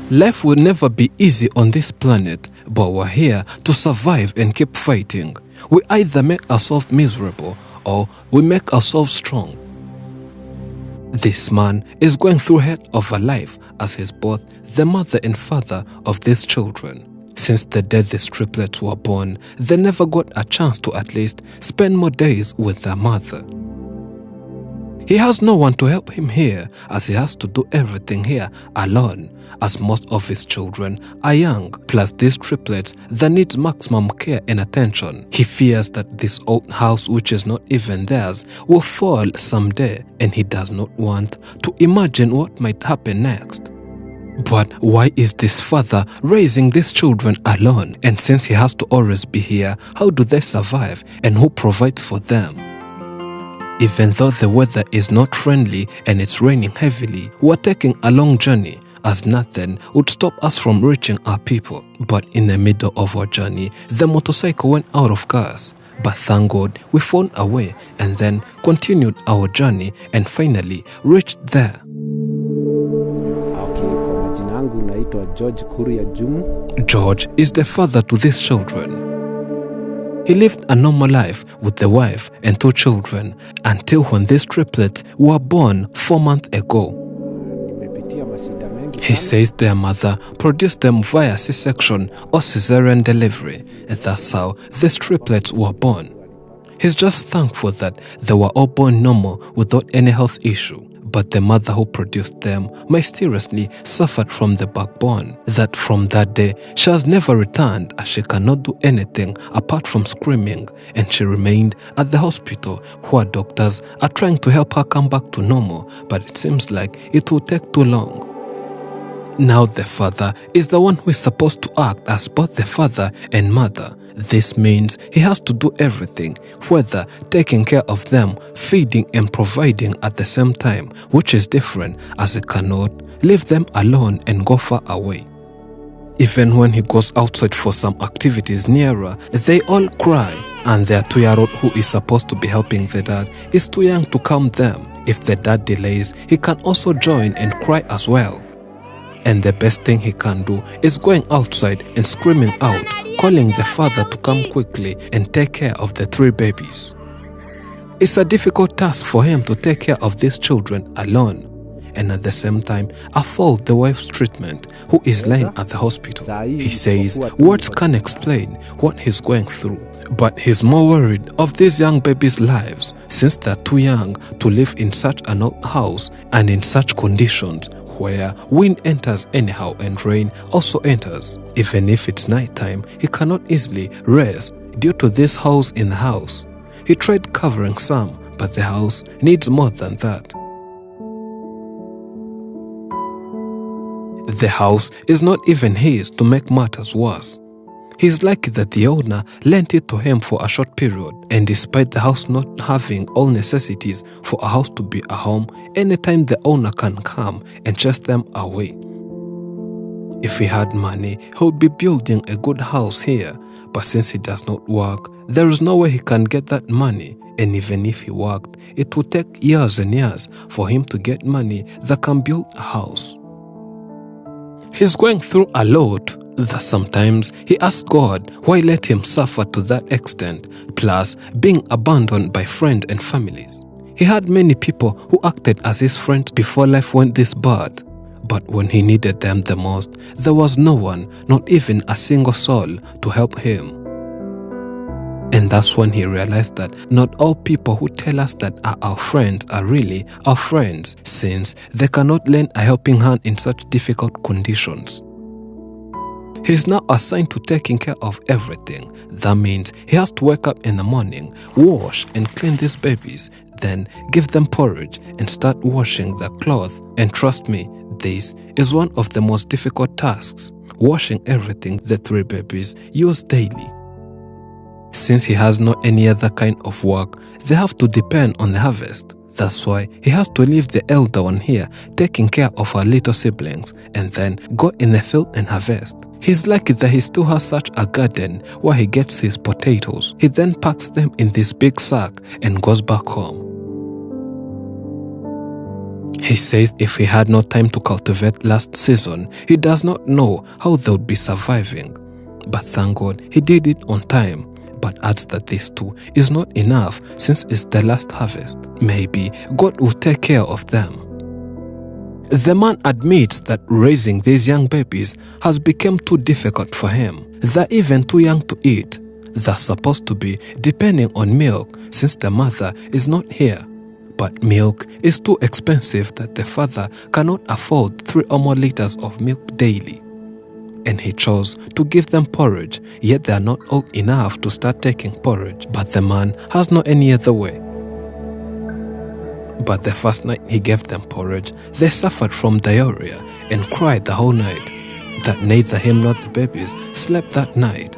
Life will never be easy on this planet, but we're here to survive and keep fighting. We either make ourselves miserable or we make ourselves strong. This man is going through hell of a life as he's both the mother and father of these children. Since the day these triplets were born, they never got a chance to at least spend more days with their mother. He has no one to help him here, as he has to do everything here alone, as most of his children are young, plus these triplets that needs maximum care and attention. He fears that this old house, which is not even theirs, will fall someday, and he does not want to imagine what might happen next. But why is this father raising these children alone? And since he has to always be here, how do they survive, and who provides for them? Even though the weather is not friendly and it's raining heavily, we're taking a long journey, as nothing would stop us from reaching our people. But in the middle of our journey, the motorcycle went out of gas. But thank God we found a way and then continued our journey and finally reached there. Kwa majina yangu naitwa George Kuria Jumu. George is the father to these children. He lived a normal life with the wife and 2 children until when these triplets were born 4 months ago. He says their mother produced them via C-section or cesarean delivery, and that's how these triplets were born. He's just thankful that they were all born normal without any health issue. But the mother who produced them mysteriously suffered from the backbone, that from that day she has never returned, as she cannot do anything apart from screaming, and she remained at the hospital where doctors are trying to help her come back to normal, but it seems like it will take too long. Now the father is the one who is supposed to act as both the father and mother. This means he has to do everything, whether taking care of them, feeding and providing at the same time, which is different as he cannot leave them alone and go far away. Even when he goes outside for some activities nearer, they all cry, and their 2-year-old who is supposed to be helping the dad is too young to calm them. If the dad delays, he can also join and cry as well. And the best thing he can do is going outside and screaming out, calling the father to come quickly and take care of the 3 babies. It's a difficult task for him to take care of these children alone, and at the same time afford the wife's treatment, who is lying at the hospital. He says words can't explain what he's going through, but he's more worried of these young babies' lives, since they're too young to live in such an old house and in such conditions where wind enters anyhow and rain also enters. Even if it's nighttime, he cannot easily rest due to this holes in the house. He tried covering some, but the house needs more than that. The house is not even his to make matters worse. He's lucky that the owner lent it to him for a short period, and despite the house not having all necessities for a house to be a home, anytime the owner can come and chase them away. If he had money, he would be building a good house here, but since he does not work, there is no way he can get that money, and even if he worked, it would take years and years for him to get money that can build a house. He's going through a lot, that sometimes he asks God why let him suffer to that extent, plus being abandoned by friends and families. He had many people who acted as his friends before life went this bad, but when he needed them the most, there was no one, not even a single soul, to help him. And that's when he realized that not all people who tell us that are our friends are really our friends, since they cannot lend a helping hand in such difficult conditions. He is now assigned to taking care of everything. That means he has to wake up in the morning, wash and clean these babies, then give them porridge and start washing their clothes. And trust me, this is one of the most difficult tasks, washing everything the 3 babies use daily. Since he has no any other kind of work, they have to depend on the harvest. That's why he has to leave the elder one here taking care of her little siblings and then go in the field and harvest. He's lucky that he still has such a garden where he gets his potatoes. He then packs them in this big sack and goes back home. He says if he had no time to cultivate last season, he does not know how they would be surviving. But thank God he did it on time, but adds that this too is not enough since it's the last harvest. Maybe God will take care of them. The man admits that raising these young babies has become too difficult for him. They're even too young to eat. They're supposed to be depending on milk since the mother is not here. But milk is too expensive that the father cannot afford 3 or more liters of milk daily. And he chose to give them porridge, yet they are not old enough to start taking porridge. But the man has no any other way. But the first night he gave them porridge, they suffered from diarrhea and cried the whole night, that neither him nor the babies slept that night.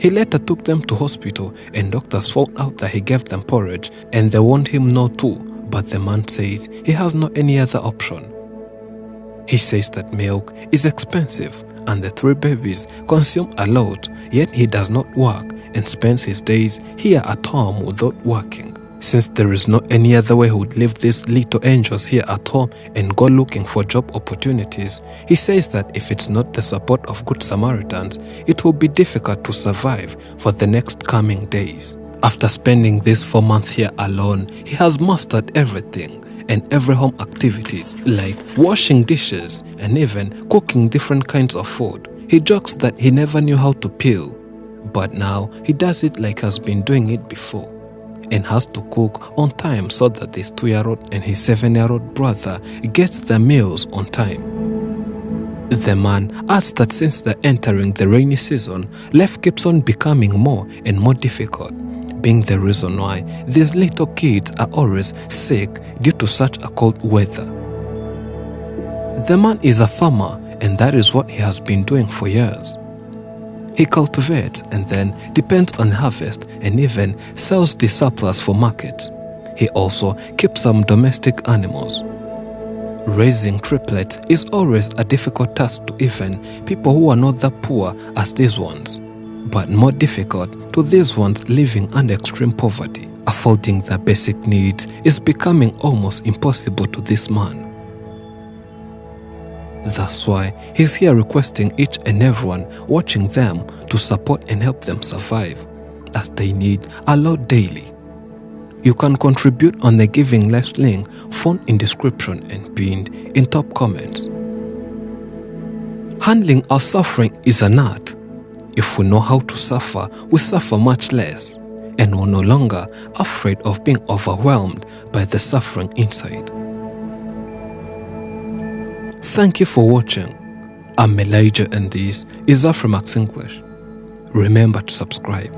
He later took them to hospital and doctors found out that he gave them porridge and they warned him not to, but the man says he has no any other option. He says that milk is expensive and the 3 babies consume a lot, yet he does not work and spends his days here at home without working. Since there is no any other way he would leave these little angels here at home and go looking for job opportunities, he says that if it's not the support of Good Samaritans, it will be difficult to survive for the next coming days. After spending these 4 months here alone, he has mastered everything and every home activities like washing dishes and even cooking different kinds of food. He jokes that he never knew how to peel, but now he does it like has been doing it before, and has to cook on time so that his 2-year-old and his 7-year-old brother gets their meals on time. The man adds that since they're entering the rainy season, life keeps on becoming more and more difficult, being the reason why these little kids are always sick due to such a cold weather. The man is a farmer and that is what he has been doing for years. He cultivates and then depends on harvest and even sells the surplus for markets. He also keeps some domestic animals. Raising triplets is always a difficult task to even people who are not that poor as these ones, but more difficult to these ones living under extreme poverty. Affording their basic needs is becoming almost impossible to this man. That's why he's here requesting each and everyone watching them to support and help them survive, as they need a lot daily. You can contribute on the Giving Lives link found in description and pinned in top comments. Handling our suffering is an art. If we know how to suffer, we suffer much less, and we're no longer afraid of being overwhelmed by the suffering inside. Thank you for watching. I'm Elijah and this is Afrimax English. Remember to subscribe.